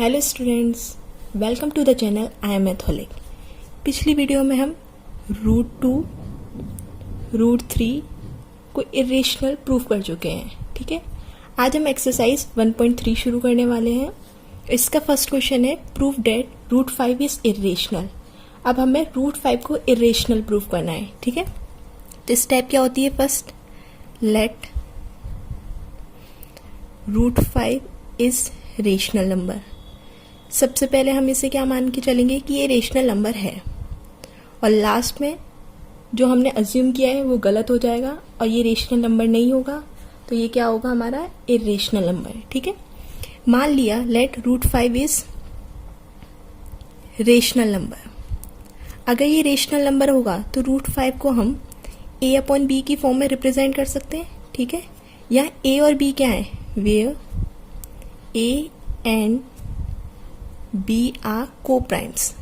Hello students, welcome to the channel I am Matholic. पिछली video में हम root 2, root 3 को इरेशनल प्रूफ कर चुके हैं। ठीक है, आज हम एक्सरसाइज 1.3 शुरू करने वाले हैं। इसका फर्स्ट क्वेश्चन है prove that root 5 is irrational. अब हमें रूट 5 को इरेशनल प्रूफ करना है। ठीक है, तो स्टेप क्या होती है? First, let root 5 is rational number. सबसे पहले हम इसे क्या मान के चलेंगे कि ये रेशनल नंबर है, और लास्ट में जो हमने अज्यूम किया है वो गलत हो जाएगा और ये रेशनल नंबर नहीं होगा, तो ये क्या होगा? हमारा इरेशनल नंबर। ठीक है, मान लिया let root 5 is rational number. अगर ये रेशनल नंबर होगा तो रूट 5 को हम a अपॉन बी की फॉर्म में रिप्रेजेंट कर सकते हैं। ठीक है, यहाँ a और b क्या है? Where a and b are coprimes.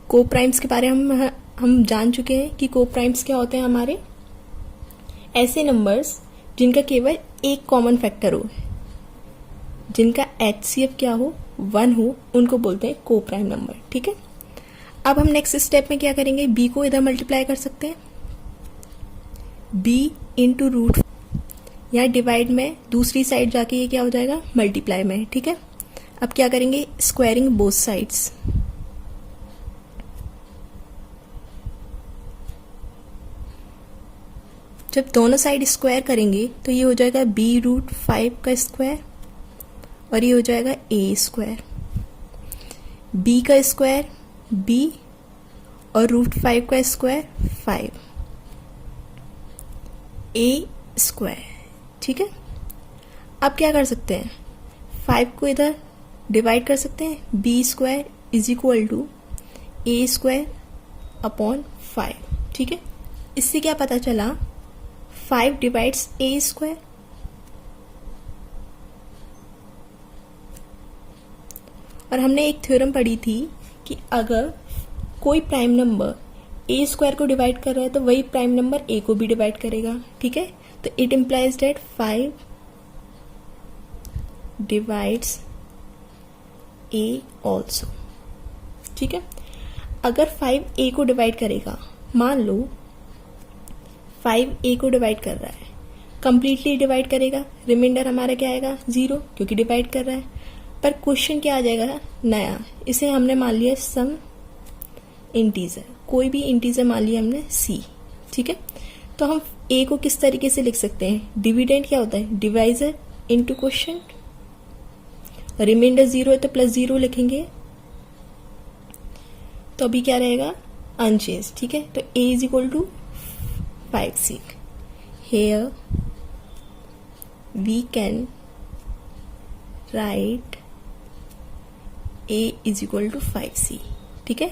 Coprimes के बारे में हम जान चुके हैं कि को प्राइम्स क्या होते हैं। हमारे ऐसे नंबर्स जिनका केवल एक कॉमन फैक्टर हो, जिनका HCF क्या हो? 1 हो, उनको बोलते हैं को प्राइम नंबर। ठीक है, अब हम नेक्स्ट स्टेप में क्या करेंगे? b को इधर मल्टीप्लाई कर सकते हैं, b इंटू रूट, या डिवाइड में दूसरी साइड जाके ये क्या हो जाएगा? मल्टीप्लाई में। ठीक है, अब क्या करेंगे? Squaring both sides. जब दोनों साइड स्क्वायर करेंगे तो ये हो जाएगा b रूट 5 का स्क्वायर और ये हो जाएगा a स्क्वायर। b का स्क्वायर b और रूट 5 का स्क्वायर 5 a स्क्वायर। ठीक है, अब क्या कर सकते हैं? 5 को इधर डिवाइड कर सकते हैं, b square is equal to a square upon 5। ठीक है, इससे क्या पता चला? 5 डिवाइड्स a स्क्वायर, और हमने एक थ्योरम पढ़ी थी कि अगर कोई प्राइम नंबर a स्क्वायर को डिवाइड कर रहा है तो वही प्राइम नंबर a को भी डिवाइड करेगा। ठीक है, तो it implies that 5 divides a also. ठीक है, अगर 5 a को डिवाइड करेगा, मान लो 5 a को डिवाइड कर रहा है, कंप्लीटली डिवाइड करेगा, रिमाइंडर हमारा क्या आएगा? 0, क्योंकि डिवाइड कर रहा है। पर क्वेश्चन क्या आ जाएगा? नया, इसे हमने मान लिया सम इंटीजर, कोई भी इंटीजर मान लिया हमने c। ठीक है, तो हम a को किस तरीके से लिख सकते हैं? डिविडेंड क्या होता है? Divisor into quotient. रिमाइंडर 0 है तो प्लस 0 लिखेंगे, तो अभी क्या रहेगा? अनचेंज। ठीक है, तो a is equal to 5c। Here we can write a is equal to 5c। ठीक है,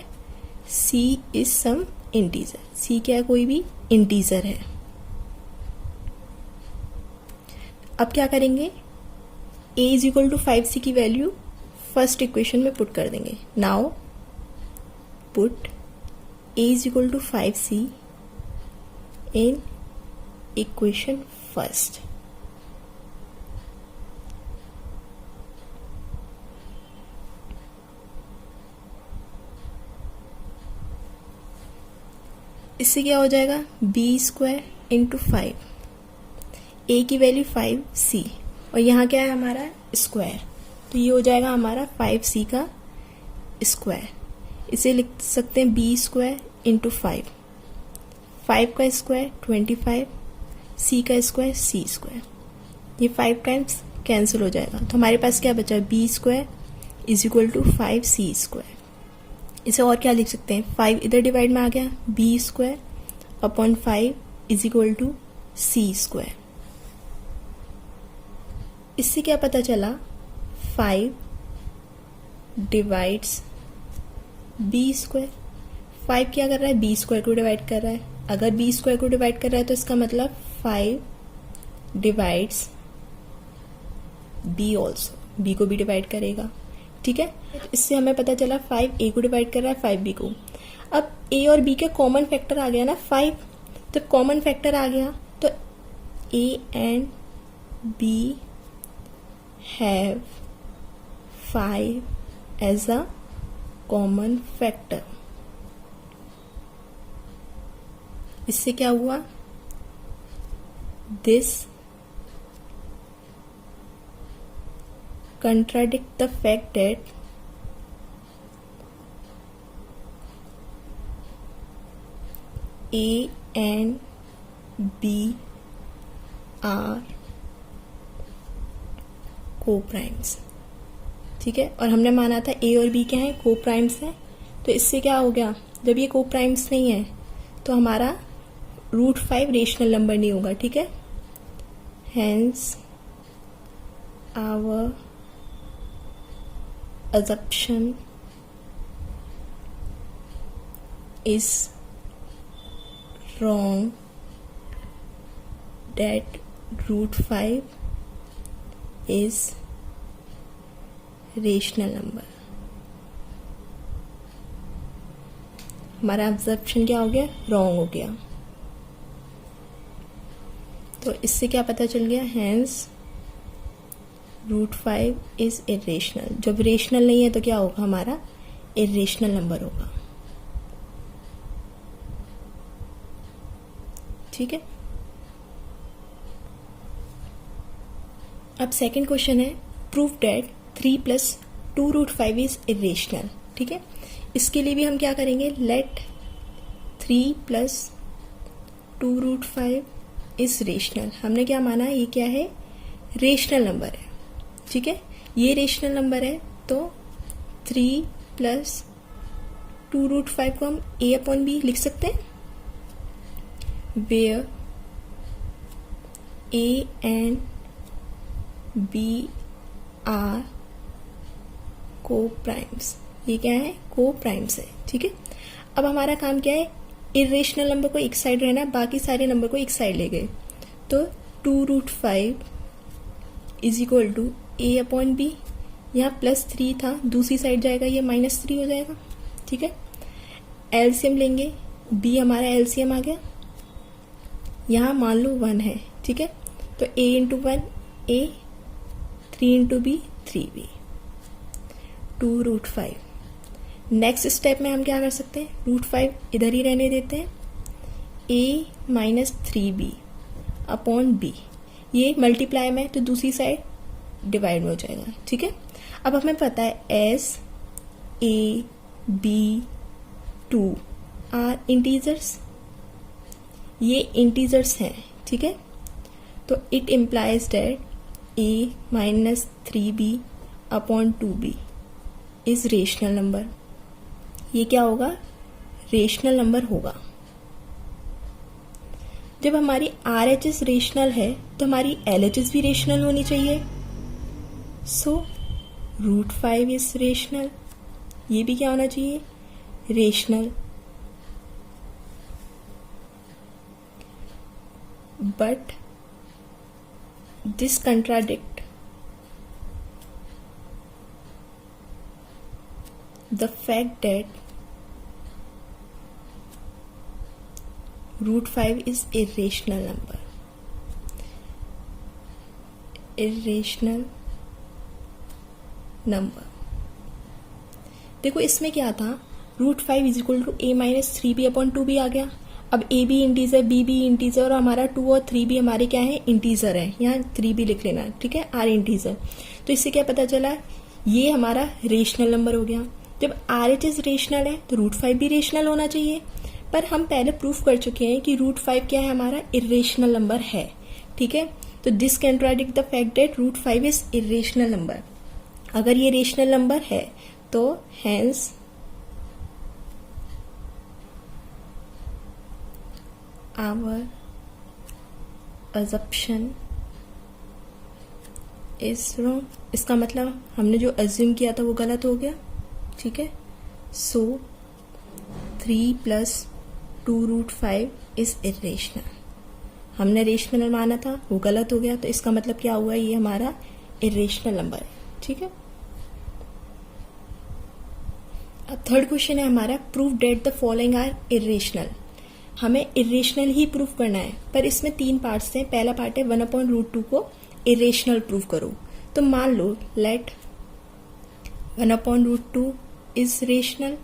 c is some integer. c क्या है? कोई भी इंटीजर है। अब क्या करेंगे? a is equal to 5c की वैल्यू फर्स्ट इक्वेशन में पुट कर देंगे। Now put a is equal to 5c in equation first. इससे क्या हो जाएगा? b स्क्वायर इंटू 5, a की वैल्यू 5c, और यहाँ क्या है हमारा? स्क्वायर, तो ये हो जाएगा हमारा 5c का स्क्वायर। इसे लिख सकते हैं b स्क्वायर इंटू 5, 5 का स्क्वायर 25, c का स्क्वायर c स्क्वायर। ये 5 टाइम्स कैंसिल हो जाएगा, तो हमारे पास क्या बचा? b square is equal to 5c square. इसे और क्या लिख सकते हैं? 5 इधर डिवाइड में आ गया, b square upon 5 is equal to c square. इससे क्या पता चला? 5 डिवाइड्स b स्क्वायर। 5 क्या कर रहा है? b स्क्वायर को डिवाइड कर रहा है। अगर b स्क्वायर को डिवाइड कर रहा है तो इसका मतलब 5 डिवाइड्स b ऑल्सो, b को भी डिवाइड करेगा। ठीक है, इससे हमें पता चला 5 a को डिवाइड कर रहा है 5 b को। अब a और b के कॉमन फैक्टर आ गया ना 5, तो कॉमन फैक्टर आ गया तो a and b have 5 as a common factor. इससे क्या हुआ, this contradict the fact that A and B are co-primes। ठीक है, और हमने माना था A और B क्या है, co-primes है। तो इससे क्या हो गया, जब ये co-primes नहीं है तो हमारा √5 रेशनल नंबर नहीं होगा। ठीक है, hence our assumption is wrong that √5 is rational number। हमारा assumption क्या हो गया, wrong हो गया। तो इससे क्या पता चल गया, hence √5 इज इरेशनल। जब रेशनल नहीं है तो क्या होगा, हमारा इरेशनल नंबर होगा। ठीक है, अब सेकंड क्वेश्चन है, प्रूफ डेट 3 + 2√5 इज इरेशनल। ठीक है, इसके लिए भी हम क्या करेंगे, लेट 3 + 2√5 इज रेशनल। हमने क्या माना, ये क्या है, रेशनल नंबर है। ठीक है, ये रेशनल नंबर है, तो 3 + 2√5 को हम A/B लिख सकते हैं, where A and B are coprimes. ये क्या है, को-प्राइम्स है। ठीक है, अब हमारा काम क्या है, इरेशनल नंबर को एक साइड रहना है, बाकी सारे नंबर को एक साइड ले गए। तो 2√5 इज इक्वल टू A/B, यहाँ +3 था, दूसरी साइड जाएगा, ये -3 हो जाएगा। ठीक है, एलसीएम लेंगे, B हमारा एलसीएम आ गया, यहाँ मान लो 1 है। ठीक है, तो A × 1 A, 3 × B 3B, 2√5। Next step में हम क्या कर सकते हैं, √5 इधर ही रहने देते हैं, A - 3B/B, ये मल्टीप्लाई में तो दूसरी साइड डिवाइड में हो जाएगा। ठीक है, अब हमें पता है S, A, B, 2 are integers, ये इंटीजर्स हैं। ठीक है, तो it implies that A - 3B/2B is rational number. ये क्या होगा, रेशनल नंबर होगा। जब हमारी RHS रेशनल है तो हमारी LHS भी रेशनल होनी चाहिए। सो √5 इज रेशनल, ये भी क्या होना चाहिए, rational. But this contradict the fact that √5 is irrational number। irrational number, देखो इसमें क्या था, √5 is equal to A - 3B/2B आ गया। अब A भी इंटीजर, B भी इंटीजर, और हमारा 2 और 3 भी हमारे क्या है, इंटीजर है। यहाँ 3 भी लिख लेना। ठीक है, R इंटीजर। तो इससे क्या पता चला, ये हमारा रेशनल नंबर हो गया। जब RHS रेशनल है तो √5 भी रेशनल होना चाहिए, पर हम पहले प्रूफ कर चुके हैं कि √5 क्या है, हमारा इरेशनल नंबर है। ठीक है, तो this contradict the fact that √5 is irrational number. अगर ये रेशनल नंबर है तो hence our assumption is wrong. इसका मतलब हमने जो अज्यूम किया था वो गलत हो गया। ठीक है, सो 3 + 2√5 इज इरेशनल। हमने रेशनल माना था, वो गलत हो गया, तो इसका मतलब क्या हुआ, ये हमारा इरेशनल नंबर है। ठीक है, अब थर्ड क्वेश्चन है हमारा, proof that the following are irrational. हमें इरेशनल ही प्रूफ करना है, पर इसमें 3 पार्ट्स हैं। पहला पार्ट है 1/√2 को इरेशनल प्रूफ करो। तो मान लो लेट 1/√2 इज रेशनल,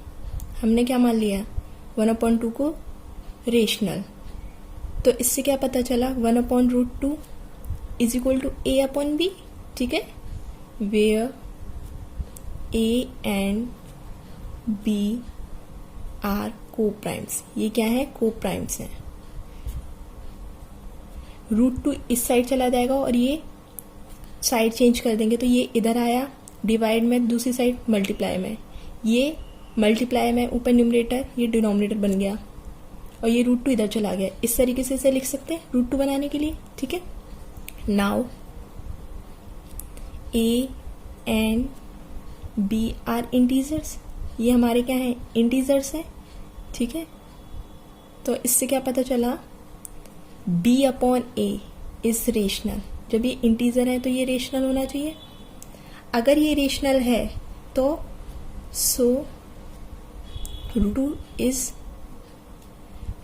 हमने क्या मान लिया 1/2 को रेशनल। तो इससे क्या पता चला 1/√2 इज इक्वल टू A/B, ठीक है, where A and B are coprimes. ये क्या है, को प्राइम्स है। √2 इस साइड चला जाएगा और ये साइड चेंज कर देंगे तो ये इधर आया, डिवाइड में दूसरी साइड मल्टीप्लाई में, ये मल्टीप्लाई में ऊपर न्यूमरेटर, ये डिनोमिनेटर बन गया और ये √2 इधर चला गया। इस तरीके से इसे लिख सकते हैं √2 बनाने के लिए, ठीक है। Now A and B are integers, ये हमारे क्या है, इंटीजर्स है, ठीक है। तो इससे क्या पता चला B/A इज रेशनल। जब ये इंटीजर है तो ये रेशनल होना चाहिए। अगर ये रेशनल है तो सो √2 इज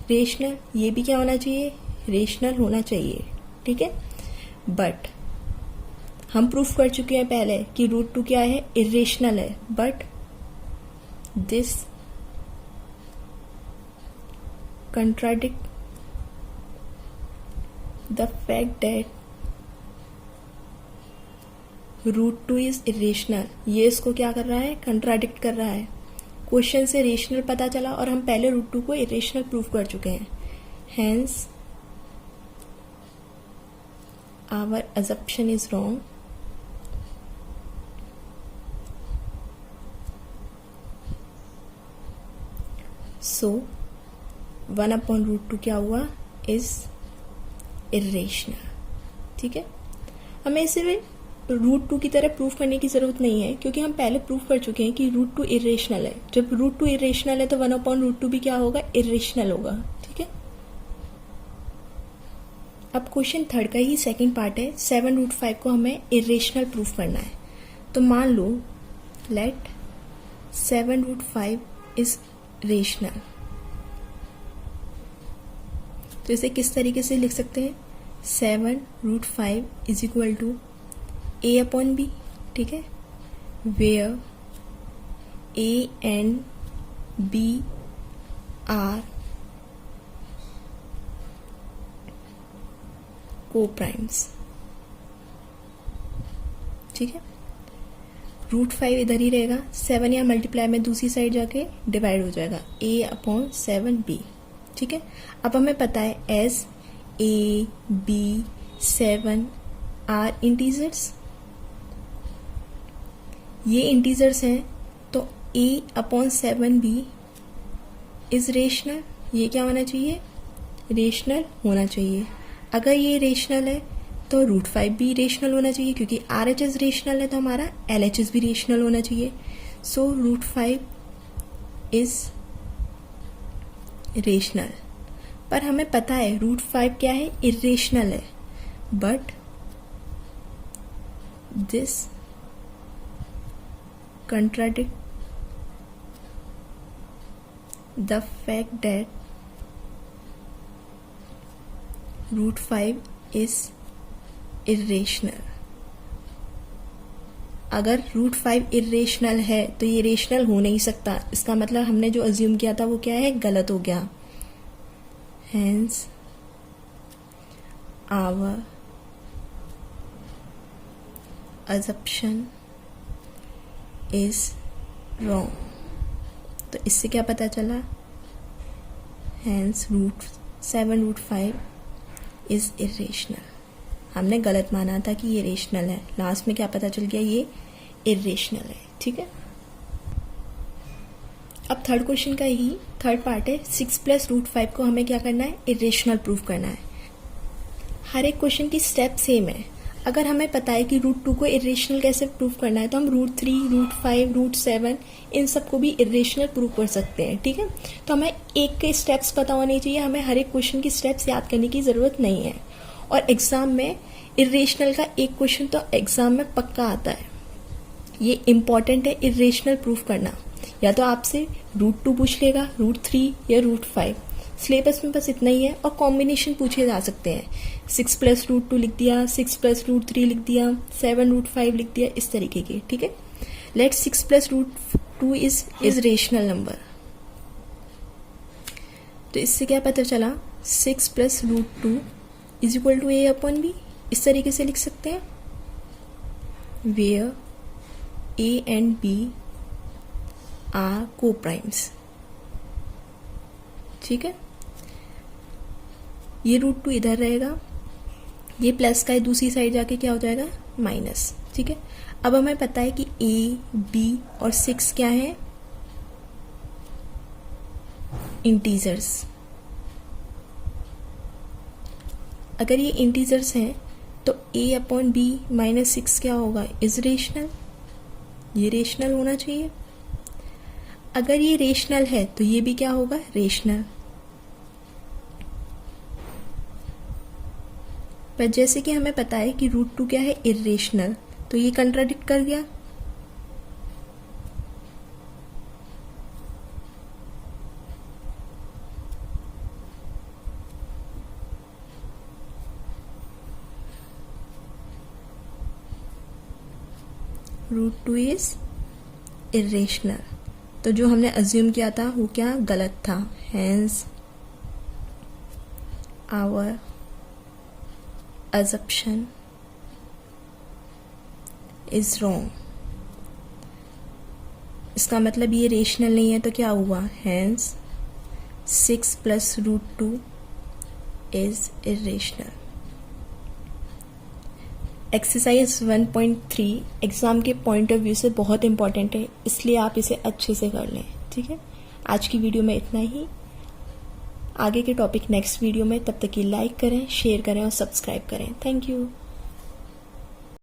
रेशनल, ये भी क्या होना चाहिए, रेशनल होना चाहिए, ठीक है। बट हम प्रूफ कर चुके हैं पहले कि √2 क्या है, इरेशनल है। But this contradict the fact that √2 is irrational. ये इसको क्या कर रहा है, कंट्राडिक्ट कर रहा है। क्वेश्चन से रेशनल पता चला और हम पहले √2 को इरेशनल प्रूफ कर चुके हैं। Hence our assumption is wrong. So 1/√2 क्या हुआ, इज इरेशनल, ठीक है। हमें इसे √2 की तरह प्रूफ करने की जरूरत नहीं है क्योंकि हम पहले प्रूफ कर चुके हैं कि √2 इरेशनल है। जब √2 इरेशनल है तो 1/√2 भी क्या होगा, इरेशनल होगा, ठीक है। अब क्वेश्चन थर्ड का ही सेकंड पार्ट है। 7√5 को हमें इरेशनल प्रूफ करना है। तो मान लो लेट 7√5 इज रेशनल। तो इसे किस तरीके से लिख सकते हैं, 7√5 इज इक्वल टू A/B, ठीक है, where A and B are coprimes, ठीक है। √5 इधर ही रहेगा, 7 या मल्टीप्लाई में दूसरी साइड जाके डिवाइड हो जाएगा, A/7B, ठीक है। अब हमें पता है as A, B, 7 are integers, ये इंटीजर्स हैं तो A/7B इज रेशनल। ये क्या होना चाहिए, रेशनल होना चाहिए। अगर ये रेशनल है तो √5 भी रेशनल होना चाहिए क्योंकि RHS रेशनल है तो हमारा LHS भी रेशनल होना चाहिए। सो √5 इज रेशनल। पर हमें पता है √5 क्या है, इरेशनल है। But this contradict the fact that √5 is irrational। अगर √5 इरेशनल है तो ये रेशनल हो नहीं सकता। इसका मतलब हमने जो अज्यूम किया था वो क्या है, गलत हो गया। Hence our assumption is wrong. तो इससे क्या पता चला, हेंस 7√5 इज इरेशनल। हमने गलत माना था कि ये रेशनल है, लास्ट में क्या पता चल गया, ये इरेशनल है, ठीक है। अब थर्ड क्वेश्चन का ही थर्ड पार्ट है। 6 + √5 को हमें क्या करना है, इरेशनल प्रूफ करना है। हर एक क्वेश्चन की स्टेप सेम है। अगर हमें पता है कि √2 को इरेशनल कैसे प्रूफ करना है तो हम √3, √5, √7 इन सबको भी इरेशनल प्रूफ कर सकते हैं, ठीक है। तो हमें एक के स्टेप्स पता होने चाहिए, हमें हर एक क्वेश्चन की स्टेप्स याद करने की ज़रूरत नहीं है। और एग्जाम में इरेशनल का एक क्वेश्चन तो एग्जाम में पक्का आता है। ये इम्पॉर्टेंट है इरेशनल प्रूफ करना। या तो आपसे √2 पूछ लेगा, √3 या √5। सिलेबस में बस इतना ही है और कॉम्बिनेशन पूछे जा सकते हैं। 6 + √2 लिख दिया, 6 + √3 लिख दिया, 7 √5 लिख दिया, इस तरीके के, ठीक है। Let 6 plus root 2 is rational number. तो इससे क्या पता चला, 6 plus root 2 is equal to A upon B. इस तरीके से लिख सकते हैं, where A and B are coprimes. ठीक है, ये रूट 2 इधर रहेगा, ये प्लस का है, दूसरी साइड जाके क्या हो जाएगा, माइनस। ठीक है, अब हमें पता है कि ए बी और 6 क्या है, इंटीजर्स। अगर ये इंटीजर्स हैं तो a अपॉन बी माइनस 6 क्या होगा, इज रेशनल। ये रेशनल होना चाहिए। अगर ये रेशनल है तो ये भी क्या होगा, रेशनल। पर जैसे कि हमें पता है कि रूट 2 क्या है, इर्रेशनल, तो ये कंट्राडिक्ट कर गया। रूट 2 इज इर्रेशनल, तो जो हमने अज्यूम किया था वो क्या गलत था, hence our assumption is wrong। इसका मतलब ये रेशनल नहीं है, तो क्या हुआ, hence 6 plus root 2 is irrational. Exercise 1.3 exam के पॉइंट ऑफ व्यू से बहुत इंपॉर्टेंट है, इसलिए आप इसे अच्छे से कर लें। ठीक है, आज की वीडियो में इतना ही। आगे के टॉपिक नेक्स्ट वीडियो में, तब तक की लाइक करें, शेयर करें और सब्सक्राइब करें। Thank you.